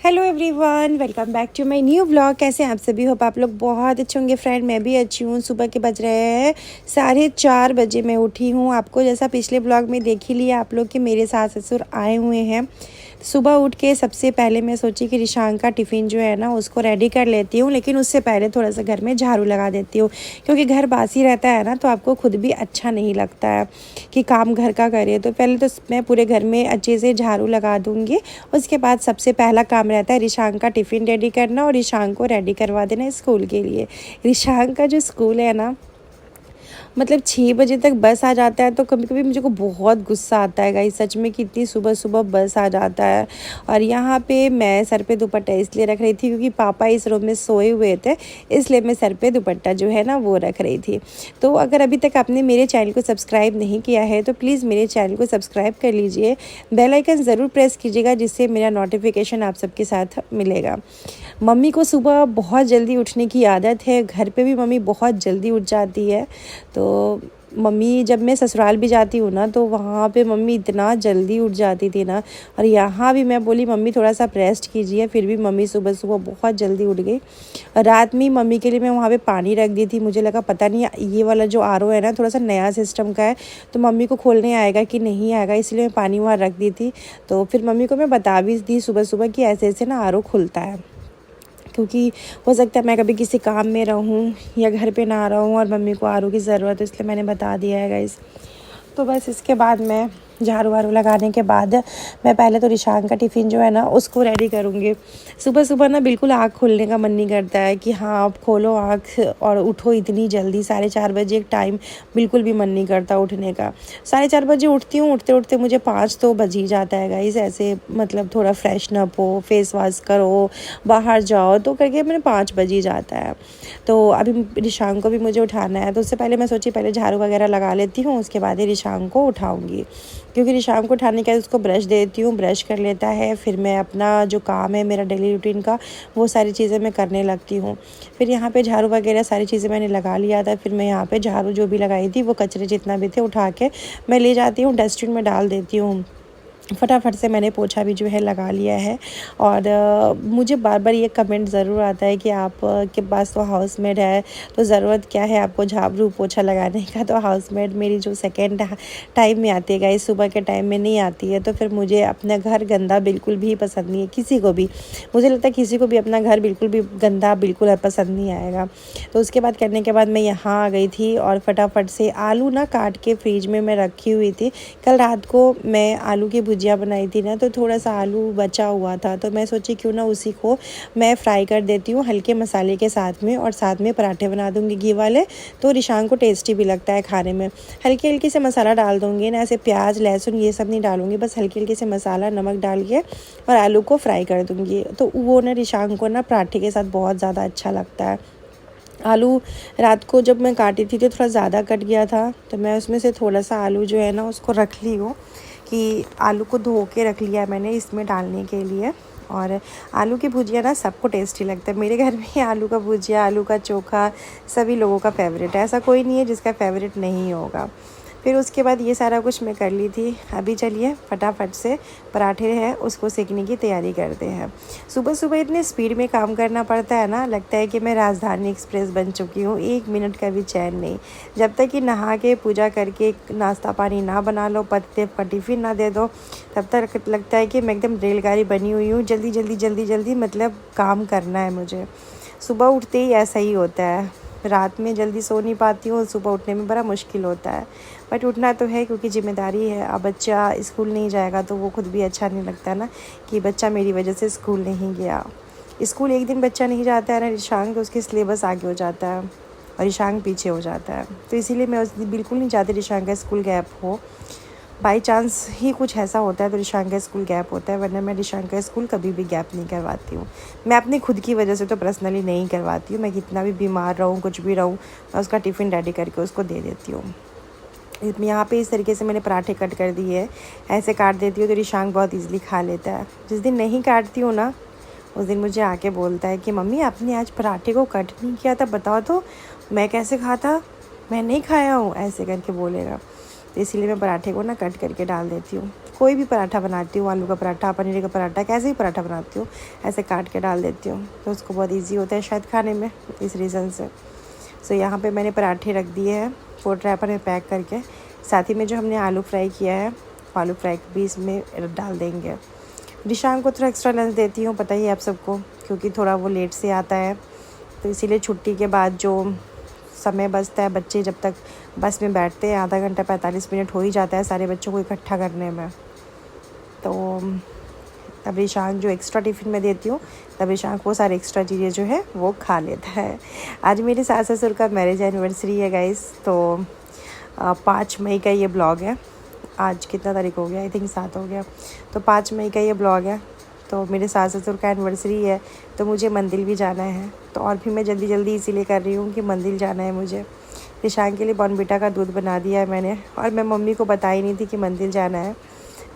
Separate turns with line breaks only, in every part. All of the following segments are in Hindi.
Hello everyone, welcome back to my new blog. कैसे हैं आप सभी? होप आप लोग बहुत अच्छे होंगे फ्रेंड। मैं भी अच्छी हूँ। सुबह के बज रहे हैं 4:30 बजे मैं उठी हूँ। आपको जैसा पिछले ब्लॉग में देख ही लिया आप लोग कि मेरे सास ससुर आए हुए हैं। सुबह उठ के सबसे पहले मैं सोची कि रिशांक का टिफ़िन जो है ना उसको रेडी कर लेती हूँ, लेकिन उससे पहले थोड़ा सा घर में झाड़ू लगा देती हूँ, क्योंकि घर बासी रहता है ना तो आपको खुद भी अच्छा नहीं लगता है कि काम घर का करे। तो पहले तो मैं पूरे घर में अच्छे से झाड़ू लगा दूँगी। उसके बाद सबसे पहला काम रहता है रिशांक का टिफ़िन रेडी करना और रिशांक को रेडी करवा देना स्कूल के लिए। रिशांक का जो स्कूल है ना, मतलब 6 बजे तक बस आ जाता है, तो कभी कभी मुझे को बहुत गुस्सा आता है गाइस, सच में कि इतनी सुबह सुबह बस आ जाता है। और यहाँ पे मैं सर पे दुपट्टा इसलिए रख रही थी क्योंकि पापा इस रूम में सोए हुए थे, इसलिए मैं सर पे दुपट्टा जो है ना वो रख रही थी। तो अगर अभी तक आपने मेरे चैनल को सब्सक्राइब नहीं किया है तो प्लीज़ मेरे चैनल को सब्सक्राइब कर लीजिए, बेल आइकन ज़रूर प्रेस कीजिएगा, जिससे मेरा नोटिफिकेशन आप सबके साथ मिलेगा। मम्मी को सुबह बहुत जल्दी उठने की आदत है, घर पे भी मम्मी बहुत जल्दी उठ जाती है। तो मम्मी, जब मैं ससुराल भी जाती हूँ ना तो वहाँ पे मम्मी इतना जल्दी उठ जाती थी ना, और यहाँ भी मैं बोली मम्मी थोड़ा सा रेस्ट कीजिए, फिर भी मम्मी सुबह सुबह बहुत जल्दी उठ गई। रात में मम्मी के लिए मैं वहाँ पे पानी रख दी थी। मुझे लगा पता नहीं ये वाला जो आरओ है ना थोड़ा सा नया सिस्टम का है, तो मम्मी को खोलने आएगा कि नहीं आएगा, इसलिए मैं पानी वहाँ रख दी थी। तो फिर मम्मी को मैं बता भी दी सुबह सुबह कि ऐसे ऐसे ना आरओ खुलता है, क्योंकि हो सकता है मैं कभी किसी काम में रहूं या घर पे ना रहूं और मम्मी को आरू की ज़रूरत है, इसलिए मैंने बता दिया है गाइस। तो बस इसके बाद मैं झाड़ू वाड़ू लगाने के बाद मैं पहले तो रिशांक का टिफ़िन जो है ना उसको रेडी करूँगी। सुबह सुबह ना बिल्कुल आँख खोलने का मन नहीं करता है कि हाँ आप खोलो आँख और उठो इतनी जल्दी। 4:30 बजे एक टाइम बिल्कुल भी मन नहीं करता उठने का। 4:30 बजे उठती हूँ, उठते उठते मुझे 5 तो बज ही जाता है गाइस। ऐसे मतलब थोड़ा फ्रेशन अप हो, फेस वॉश करो, बाहर जाओ, तो करके मैंने 5 बज ही जाता है। तो अभी रिशांक को भी मुझे उठाना है, तो उससे पहले मैं सोची पहले झाड़ू वगैरह लगा लेती हूँ, उसके बाद ही रिशांक को उठाऊँगी। क्योंकि रिशांक को उठाने के बाद उसको ब्रश देती हूँ, ब्रश कर लेता है, फिर मैं अपना जो काम है मेरा डेली रूटीन का वो सारी चीज़ें मैं करने लगती हूँ। फिर यहाँ पे झाड़ू वगैरह सारी चीज़ें मैंने लगा लिया था। फिर मैं यहाँ पे झाड़ू जो भी लगाई थी वो कचरे जितना भी थे उठा के मैं ले जाती हूँ, डस्टबिन में डाल देती हूँ। फटाफट से मैंने पोछा भी जो है लगा लिया है। और मुझे बार बार ये कमेंट ज़रूर आता है कि आप के पास तो हाउसमेड है, तो ज़रूरत क्या है आपको झाड़ू पोछा लगाने का। तो हाउसमेड मेरी जो सेकेंड टाइम में आती है गाइस, सुबह के टाइम में नहीं आती है। तो फिर मुझे अपना घर गंदा बिल्कुल भी पसंद नहीं है, किसी को भी। मुझे लगता है किसी को भी अपना घर बिल्कुल भी गंदा बिल्कुल पसंद नहीं आएगा। तो उसके बाद करने के बाद मैं यहाँ आ गई थी और फटाफट से आलू ना काट के फ्रिज में मैं रखी हुई थी। कल रात को मैं आलू की भुजिया बनाई थी ना, तो थोड़ा सा आलू बचा हुआ था, तो मैं सोची क्यों ना उसी को मैं फ्राई कर देती हूँ हल्के मसाले के साथ में, और साथ में पराठे बना दूँगी घी वाले। तो रिशांक को टेस्टी भी लगता है खाने में। हल्के हल्के से मसाला डाल दूँगी ना, ऐसे प्याज लहसुन ये सब नहीं डालूँगी, बस हल्के हल्के से मसाला नमक डाल के और आलू को फ्राई कर दूँगी। तो वो ना रिशांक को ना पराठे के साथ बहुत ज़्यादा अच्छा लगता है। आलू रात को जब मैं काटी थी तो थोड़ा ज़्यादा कट गया था, तो मैं उसमें से थोड़ा सा आलू जो है ना उसको रख ली हूँ, कि आलू को धो के रख लिया मैंने इसमें डालने के लिए। और आलू की भुजिया ना सबको टेस्टी लगता है। मेरे घर में आलू का भुजिया, आलू का चोखा सभी लोगों का फेवरेट है, ऐसा कोई नहीं है जिसका फेवरेट नहीं होगा। फिर उसके बाद ये सारा कुछ मैं कर ली थी। अभी चलिए फटाफट से पराठे हैं उसको सेकने की तैयारी करते हैं। सुबह सुबह इतने स्पीड में काम करना पड़ता है ना, लगता है कि मैं राजधानी एक्सप्रेस बन चुकी हूँ, 1 मिनट का भी चैन नहीं। जब तक कि नहा के पूजा करके नाश्ता पानी ना बना लो, पति का टिफ़िन ना दे दो, तब तक लगता है कि मैं एकदम रेलगाड़ी बनी हुई हूँ, जल्दी जल्दी जल्दी जल्दी मतलब काम करना है मुझे। सुबह उठते ही ऐसा ही होता है, रात में जल्दी सो नहीं पाती हूँ, सुबह उठने में बड़ा मुश्किल होता है, बट उठना तो है क्योंकि ज़िम्मेदारी है। अब बच्चा स्कूल नहीं जाएगा तो वो खुद भी अच्छा नहीं लगता ना कि बच्चा मेरी वजह से स्कूल नहीं गया। स्कूल एक दिन बच्चा नहीं जाता है ना रिशांक, तो उसकी सिलेबस आगे हो जाता है और रिशांक पीछे हो जाता है। तो इसीलिए मैं उस दिन बिल्कुल नहीं चाहती रिशांक का स्कूल गैप हो। बाई चांस ही कुछ ऐसा होता है तो रिशांक का स्कूल गैप होता है, वरना मैं रिशांक का स्कूल कभी भी गैप नहीं करवाती हूँ। मैं अपनी खुद की वजह से तो पर्सनली नहीं करवाती हूँ। मैं कितना भी बीमार रहूँ, कुछ भी रहूँ, मैं उसका टिफ़िन रेडी करके उसको दे देती हूँ। यहाँ पे इस तरीके से मैंने पराठे कट कर दिए है, ऐसे काट देती हूँ तो रिशांक बहुत ईज़िली खा लेता है। जिस दिन नहीं काटती हूँ ना उस दिन मुझे आके बोलता है कि मम्मी आपने आज पराठे को कट नहीं किया था, बताओ तो मैं कैसे खाता, मैं नहीं खाया हूँ, ऐसे करके बोलेगा। तो इसीलिए मैं पराठे को ना कट करके डाल देती हूँ। कोई भी पराठा बनाती हूँ, आलू का पराठा, पनीर का पराठा, कैसे भी पराठा बनाती हूँ, ऐसे काट के डाल देती हूँ, तो उसको बहुत ईजी होता है शायद खाने में, इस रीज़न से। सो यहाँ पे मैंने पराठे रख दिए हैं फूड रैपर में पैक करके। साथ ही में जो हमने आलू फ्राई किया है, आलू फ्राई भी इसमें डाल देंगे। रिशांग को थोड़ा एक्स्ट्रा लंच देती हूँ, पता ही है आप सबको, क्योंकि थोड़ा वो लेट से आता है, तो इसीलिए छुट्टी के बाद जो समय बचता है, बच्चे जब तक बस में बैठते हैं आधा घंटा 45 मिनट हो ही जाता है सारे बच्चों को इकट्ठा करने में। तो तब रिशांग जो एक्स्ट्रा टिफ़िन में देती हूँ, तब रिशांग वो सारे एक्स्ट्रा चीज़ें जो है वो खा लेता है। आज मेरे सास ससुर का मैरिज एनिवर्सरी है गाइस, तो 5 मई का ये ब्लॉग है। आज कितना तारीख हो गया, आई थिंक 7 हो गया, तो 5 मई का ये ब्लॉग है। तो मेरे सास ससुर का एनिवर्सरी है, तो मुझे मंदिर भी जाना है, तो और भी मैं जल्दी जल्दी इसीलिए कर रही हूँ कि मंदिर जाना है मुझे। रिशांग के लिए बॉर्नविटा का दूध बना दिया है मैंने, और मैं मम्मी को बताई नहीं थी कि मंदिर जाना है।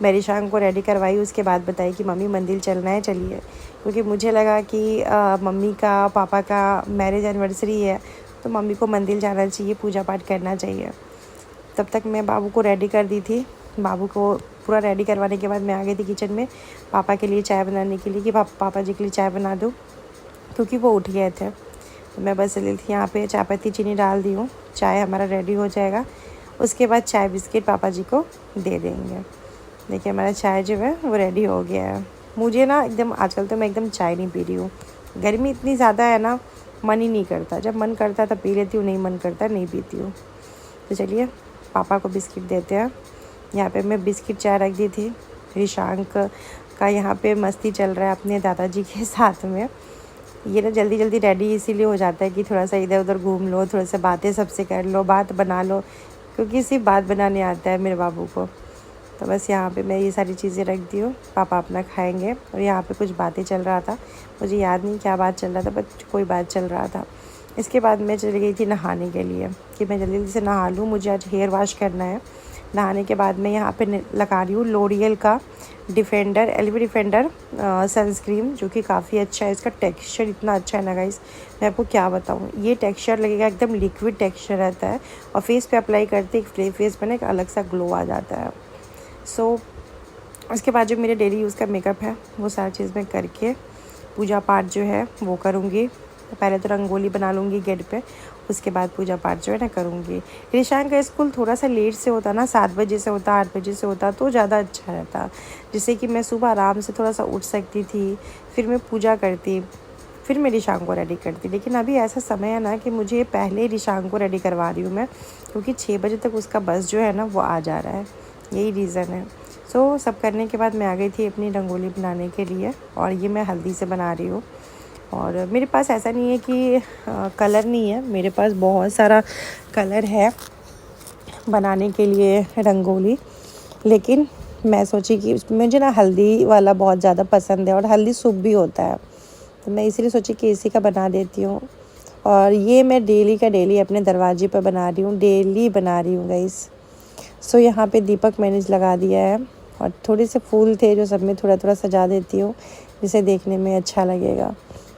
मैं रिशांग को रेडी करवाई, उसके बाद बताई कि मम्मी मंदिर चलना है, चलिए, क्योंकि मुझे लगा कि मम्मी का पापा का मैरिज एनिवर्सरी है, तो मम्मी को मंदिर जाना चाहिए, पूजा पाठ करना चाहिए। तब तक मैं बाबू को रेडी कर दी थी। बाबू को पूरा रेडी करवाने के बाद मैं आ गई थी किचन में पापा के लिए चाय बनाने के लिए, कि पापा जी के लिए चाय बना दूँ, क्योंकि वो उठ गए थे। तो मैं बस यहाँ पे चाय पत्ती चीनी डाल दी हूँ, चाय हमारा रेडी हो जाएगा, उसके बाद चाय बिस्किट पापा जी को दे देंगे। देखिए हमारा चाय जो है वो रेडी हो गया है। मुझे ना एकदम आजकल तो मैं एकदम चाय नहीं पी रही हूँ, गर्मी इतनी ज़्यादा है ना, मन ही नहीं करता। जब मन करता तब पी लेती हूँ, नहीं मन करता नहीं पीती हूँ। तो चलिए पापा को बिस्किट देते हैं। यहाँ पे मैं बिस्किट चाय रख दी थी। रिशांक का यहाँ पे मस्ती चल रहा है अपने दादाजी के साथ में। ये ना जल्दी जल्दी रेडी इसीलिए हो जाता है कि थोड़ा सा इधर उधर घूम लो, थोड़ा सा बातें सबसे कर लो, बात बना लो, क्योंकि सिर्फ बात बनाने आता है मेरे बाबू को। तो बस यहाँ पे मैं ये सारी चीज़ें रख दी हूँ, पापा अपना खाएंगे। और यहाँ पे कुछ बातें चल रहा था, मुझे याद नहीं क्या बात चल रहा था, बट कोई बात चल रहा था। इसके बाद मैं चली गई थी नहाने के लिए, कि मैं जल्दी जल्दी से नहा लूँ, मुझे आज हेयर वॉश करना है। नहाने के बाद मैं यहाँ पे लगा रही हूँ लोरियल का डिफेंडर LV डिफेंडर सनस्क्रीन, जो कि काफ़ी अच्छा है। इसका टेक्सचर इतना अच्छा है ना गाइस, मैं आपको क्या बताऊँ। ये टेक्सचर लगेगा एकदम लिक्विड टेक्सचर रहता है, और फेस पे अप्लाई करते एक फेस पर ना एक अलग सा ग्लो आ जाता है। सो उसके बाद जो मेरे डेली यूज़ का मेकअप है वो सारी चीज़ मैं करके पूजा पाठ जो है वो करूँगी। पहले तो रंगोली बना लूँगी गेट पे, उसके बाद पूजा पाठ जो है ना करूँगी। रिशांग का स्कूल थोड़ा सा लेट से होता ना, 7 बजे से होता, 8 बजे से होता, तो ज़्यादा अच्छा रहता, जिससे कि मैं सुबह आराम से थोड़ा सा उठ सकती थी, फिर मैं पूजा करती, फिर मैं रिशांग को रेडी करती। लेकिन अभी ऐसा समय है ना कि मुझे पहले रिशांग को रेडी करवा रही हूँ मैं, क्योंकि 6 बजे तक उसका बस जो है ना वो आ जा रहा है, यही रीज़न है। सो सब करने के बाद मैं आ गई थी अपनी रंगोली बनाने के लिए, और ये मैं हल्दी से बना रही हूँ। और मेरे पास ऐसा नहीं है कि कलर नहीं है, मेरे पास बहुत सारा कलर है बनाने के लिए रंगोली, लेकिन मैं सोची कि मुझे ना हल्दी वाला बहुत ज़्यादा पसंद है, और हल्दी शुभ भी होता है, तो मैं इसीलिए सोची कि इसी का बना देती हूँ। और ये मैं डेली का डेली अपने दरवाजे पर बना रही हूँ, डेली बना रही हूँ गाइस। सो यहाँ पे दीपक मैंने लगा दिया है, और थोड़े से फूल थे जो सब में थोड़ा थोड़ा सजा देती हूँ, जिसे देखने में अच्छा लगेगा।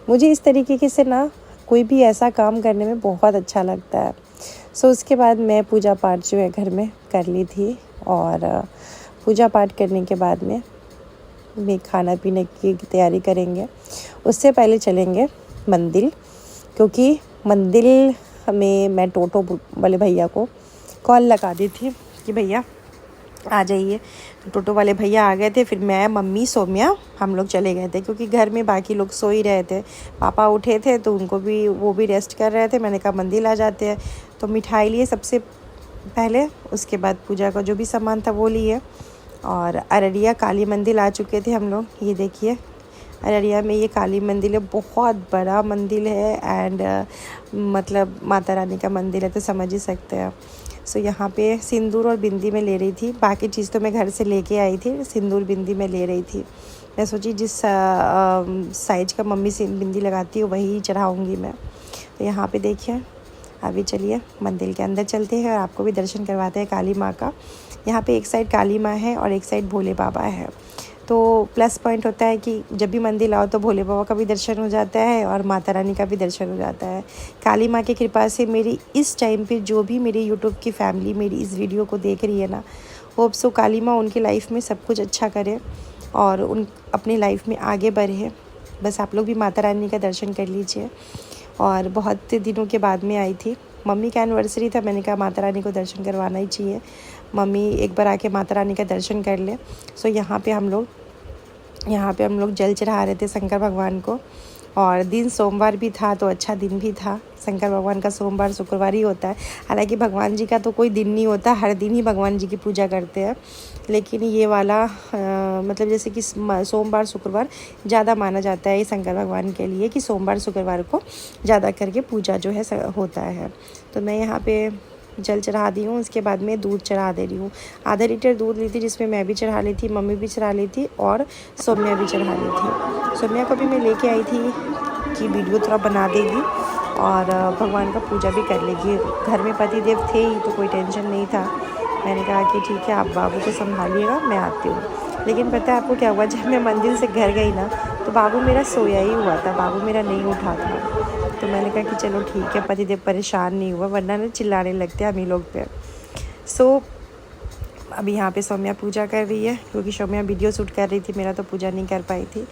मुझे इस तरीके से ना कोई भी ऐसा काम करने में बहुत अच्छा लगता है। सो उसके बाद मैं पूजा पाठ जो है घर में कर ली थी, और पूजा पाठ करने के बाद में खाना पीने की तैयारी करेंगे। उससे पहले चलेंगे मंदिर, क्योंकि मंदिर में मैं टोटो वाले भैया को कॉल लगा दी थी कि भैया आ जाइए। तो टोटो वाले भैया आ गए थे, फिर मैं मम्मी सौम्या हम लोग चले गए थे, क्योंकि घर में बाकी लोग सो ही रहे थे। पापा उठे थे तो उनको भी, वो भी रेस्ट कर रहे थे। मैंने कहा मंदिर आ जाते हैं, तो मिठाई लिए सबसे पहले, उसके बाद पूजा का जो भी सामान था वो लिए। और अररिया काली मंदिर आ चुके थे हम लोग। ये देखिए अररिया में ये काली मंदिर है, बहुत बड़ा मंदिर है, एंड मतलब माता रानी का मंदिर है, तो समझ ही सकते हैं। सो यहाँ पे सिंदूर और बिंदी में ले रही थी, बाकी चीज़ तो मैं घर से लेके आई थी, सिंदूर बिंदी में ले रही थी। मैं सोची जिस साइज का मम्मी से बिंदी लगाती है वही चढ़ाऊँगी मैं। तो यहाँ पे देखिए, अभी चलिए मंदिर के अंदर चलते हैं और आपको भी दर्शन करवाते हैं काली माँ का। यहाँ पे एक साइड काली माँ है और एक साइड भोले बाबा है। तो प्लस पॉइंट होता है कि जब भी मंदिर आओ तो भोले बाबा का भी दर्शन हो जाता है और माता रानी का भी दर्शन हो जाता है। काली माँ की कृपा से मेरी इस टाइम पे जो भी मेरी यूट्यूब की फैमिली मेरी इस वीडियो को देख रही है ना, होप सो काली माँ उनकी लाइफ में सब कुछ अच्छा करे और उन अपनी लाइफ में आगे बढ़े। बस आप लोग भी माता रानी का दर्शन कर लीजिए। और बहुत दिनों के बाद में आई थी, मम्मी का एनिवर्सरी था, मैंने कहा माता रानी को दर्शन करवाना ही चाहिए, मम्मी एक बार आके माता रानी का दर्शन कर ले। सो यहाँ पे हम लोग जल चढ़ा रहे थे शंकर भगवान को। और दिन सोमवार भी था तो अच्छा दिन भी था। शंकर भगवान का सोमवार शुक्रवार ही होता है। हालांकि भगवान जी का तो कोई दिन नहीं होता, हर दिन ही भगवान जी की पूजा करते हैं, लेकिन ये वाला मतलब जैसे कि सोमवार शुक्रवार ज़्यादा माना जाता है ये शंकर भगवान के लिए, कि सोमवार शुक्रवार को ज़्यादा करके पूजा जो है होता है। तो मैं यहाँ पे जल चढ़ा दी हूँ, उसके बाद में दूध चढ़ा दे रही हूँ। आधा लीटर दूध ली थी, जिसमें मैं भी चढ़ा ली थी, मम्मी भी चढ़ा ली थी और सौम्या भी चढ़ा ली थी। सौम्या को भी मैं लेके आई थी कि वीडियो थोड़ा बना देगी और भगवान का पूजा भी कर लेगी। घर में पति देव थे ही तो कोई टेंशन नहीं था। मैंने कहा कि ठीक है, आप बाबू को संभालिएगा, मैं आती हूँ। लेकिन पता है आपको क्या हुआ, जब मैं मंदिर से घर गई ना तो बाबू मेरा सोया ही हुआ था, बाबू मेरा नहीं उठा था। तो मैंने कहा कि चलो ठीक है, पतिदेव परेशान नहीं हुआ, वरना ना चिल्लाने लगते हम ही लोग पे। सो अभी यहाँ पे सौम्या पूजा कर रही है, क्योंकि सौम्या वीडियो शूट कर रही थी, मेरा तो पूजा नहीं कर पाई थी।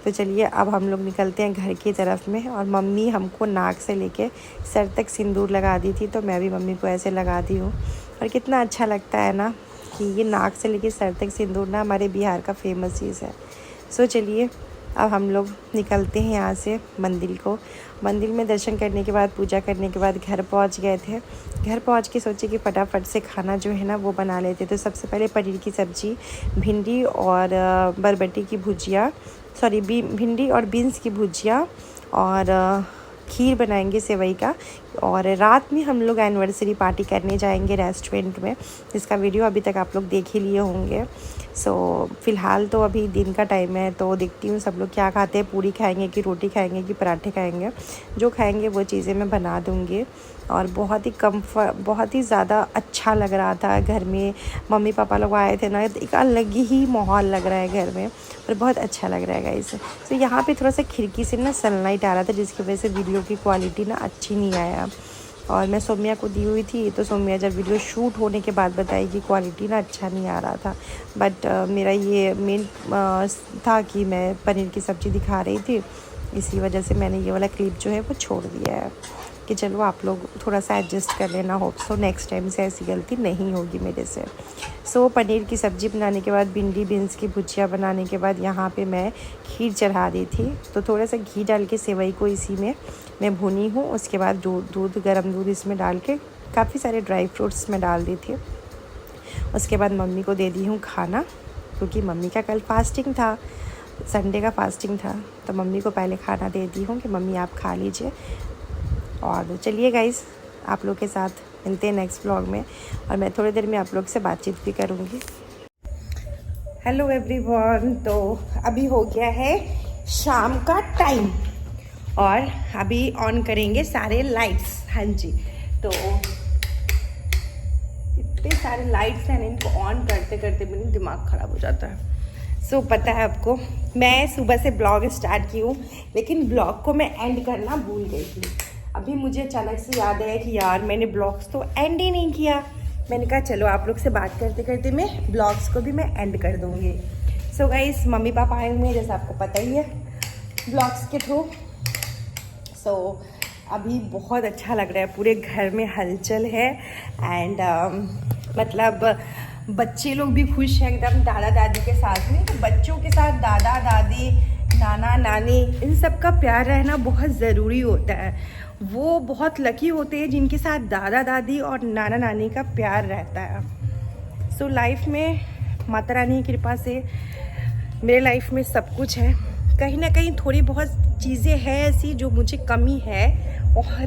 तो चलिए अब हम लोग निकलते हैं घर की तरफ में। और मम्मी हमको नाक से लेके सर तक सिंदूर लगा दी थी, तो मैं भी मम्मी को ऐसे लगा दी हूँ। और कितना अच्छा लगता है ना कि ये नाक से लेके सर तक सिंदूर ना हमारे बिहार का फेमस चीज़ है। सो चलिए अब हम लोग निकलते हैं यहाँ से मंदिर को। मंदिर में दर्शन करने के बाद, पूजा करने के बाद घर पहुँच गए थे। घर पहुँच के सोचे कि फटाफट से खाना जो है ना वो बना लेते। तो सबसे पहले पनीर की सब्ज़ी, भिंडी और बरबटी की भुजिया, भिंडी और बीन्स की भुजिया और खीर बनाएंगे सेवई का। और रात में हम लोग एनिवर्सरी पार्टी करने जाएंगे रेस्टोरेंट में, जिसका वीडियो अभी तक आप लोग देख ही लिए होंगे। सो फ़िलहाल तो अभी दिन का टाइम है, तो देखती हूँ सब लोग क्या खाते हैं, पूरी खाएंगे कि रोटी खाएंगे कि पराठे खाएंगे। जो खाएंगे वो चीज़ें मैं बना दूँगी। और बहुत ही ज़्यादा अच्छा लग रहा था घर में। मम्मी पापा लोग आए थे ना, एक अलग ही माहौल लग रहा है घर में, और बहुत अच्छा लग रहा है गाइस। तो यहाँ पे थोड़ा सा खिड़की से ना सनलाइट आ रहा था, जिसकी वजह से वीडियो की क्वालिटी ना अच्छी नहीं आया। और मैं सौम्या को दी हुई थी, तो सौम्या जब वीडियो शूट होने के बाद बताई कि क्वालिटी ना अच्छा नहीं आ रहा था। बट मेरा ये मेन था कि मैं पनीर की सब्ज़ी दिखा रही थी, इसी वजह से मैंने ये वाला क्लिप जो है वो छोड़ दिया है कि चलो आप लोग थोड़ा सा एडजस्ट कर लेना। होप सो नेक्स्ट टाइम से ऐसी गलती नहीं होगी मेरे से। सो पनीर की सब्ज़ी बनाने के बाद, भिंडी बीन्स की भुजिया बनाने के बाद यहाँ पे मैं खीर चढ़ा दी थी। तो थोड़ा सा घी डाल के सेवई को इसी में मैं भुनी हूँ। उसके बाद गर्म दूध इसमें डाल के काफ़ी सारे ड्राई फ्रूट्स में डाल दी थी। उसके बाद मम्मी को दे दी हूँ खाना, क्योंकि मम्मी का कल फास्टिंग था, संडे का फास्टिंग था। तो मम्मी को पहले खाना दे दी हूँ कि मम्मी आप खा लीजिए। और चलिए गाइस, आप लोग के साथ मिलते हैं नेक्स्ट व्लॉग में, और मैं थोड़ी देर में आप लोग से बातचीत भी करूँगी। हेलो एवरीवन, तो अभी हो गया है शाम का टाइम और अभी ऑन करेंगे सारे लाइट्स। हाँ जी, तो इतने सारे लाइट्स हैं, इनको ऑन करते करते मेरा दिमाग ख़राब हो जाता है। सो पता है आपको, मैं सुबह से ब्लॉग स्टार्ट की हूँ, लेकिन ब्लॉग को मैं एंड करना भूल गई थी। अभी मुझे अचानक से याद आया कि यार मैंने ब्लॉग्स तो एंड ही नहीं किया। मैंने कहा चलो आप लोग से बात करते करते मैं ब्लॉग्स को भी मैं एंड कर दूँगी। सो गाइस, मम्मी पापा आए हुए हैं, जैसा आपको पता ही है, ब्लॉग्स के थ्रू। सो अभी बहुत अच्छा लग रहा है, पूरे घर में हलचल है। एंड मतलब बच्चे लोग भी खुश हैं एकदम दादा दादी के साथ में। तो बच्चों के साथ दादा दादी, नाना नानी, इन सब का प्यार रहना बहुत ज़रूरी होता है। वो बहुत लकी होते हैं जिनके साथ दादा दादी और नाना नानी का प्यार रहता है। सो लाइफ में माता रानी की कृपा से मेरे लाइफ में सब कुछ है। कहीं ना कहीं थोड़ी बहुत चीज़ें हैं ऐसी जो मुझे कमी है, और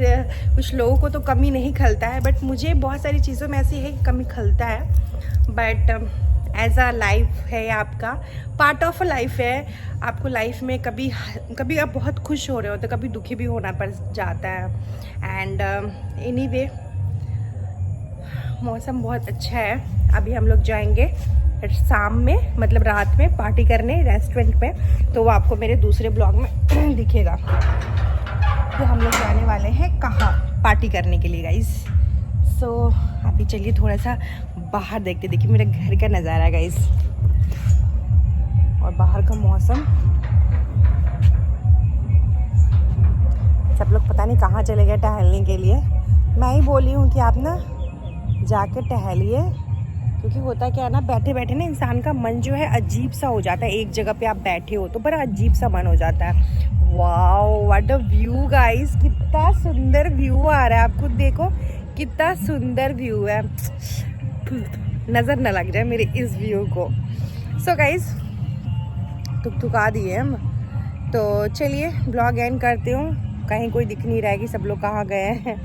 कुछ लोगों को तो कमी नहीं खलता है, बट मुझे बहुत सारी चीज़ों में ऐसी है कि कमी खलता है। बट एज अ लाइफ है, आपका पार्ट ऑफ अ लाइफ है। आपको लाइफ में कभी आप बहुत खुश हो रहे हो तो कभी दुखी भी होना पड़ जाता है। एंड एनीवे, मौसम बहुत अच्छा है। अभी हम लोग जाएंगे शाम में, मतलब रात में पार्टी करने रेस्टोरेंट में, तो वो आपको मेरे दूसरे ब्लॉग में दिखेगा। तो हम लोग जाने वाले हैं कहाँ पार्टी करने के लिए गाइस। सो अभी चलिए थोड़ा सा बाहर देखते, देखिए मेरे घर का नज़ारा गाइस और बाहर का मौसम। सब लोग पता नहीं कहाँ चले गए टहलने के लिए। मैं ही बोली हूँ कि आप ना जाके टहलिए, क्योंकि होता क्या है ना, बैठे बैठे ना इंसान का मन जो है अजीब सा हो जाता है। एक जगह पे आप बैठे हो तो बड़ा अजीब सा मन हो जाता है। Wow what a view guys, कितना सुंदर व्यू आ रहा है। आप खुद देखो कितना सुंदर व्यू है, नज़र न लग जाए मेरे इस व्यू को। सो गाइस थुका दिए हम, तो चलिए ब्लॉग एंड करते हूँ। कहीं कोई दिख नहीं रहा है कि सब लोग कहाँ गए हैं।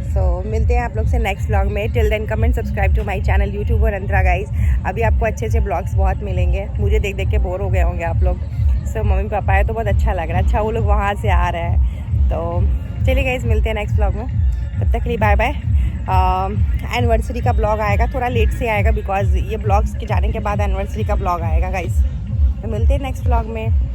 सो मिलते हैं आप लोग से नेक्स्ट व्लॉग में। Till then comment subscribe to my channel YouTube और अंतरा गाइस। अभी आपको अच्छे अच्छे ब्लॉग्स बहुत मिलेंगे। मुझे देख देख के बोर हो गए होंगे आप लोग। सो मम्मी पापा है तो बहुत अच्छा लग रहा है। अच्छा वो लोग वहाँ से आ रहे हैं। तो चलिए गाइस मिलते हैं नेक्स्ट व्लॉग में, तब तक के लिए बाय बाय। एनिवर्सरी का ब्लॉग आएगा, थोड़ा लेट से आएगा बिकॉज ये ब्लॉग्स के जाने के बाद एनिवर्सरी का ब्लॉग आएगा गाइस। तो मिलते हैं नेक्स्ट व्लॉग में।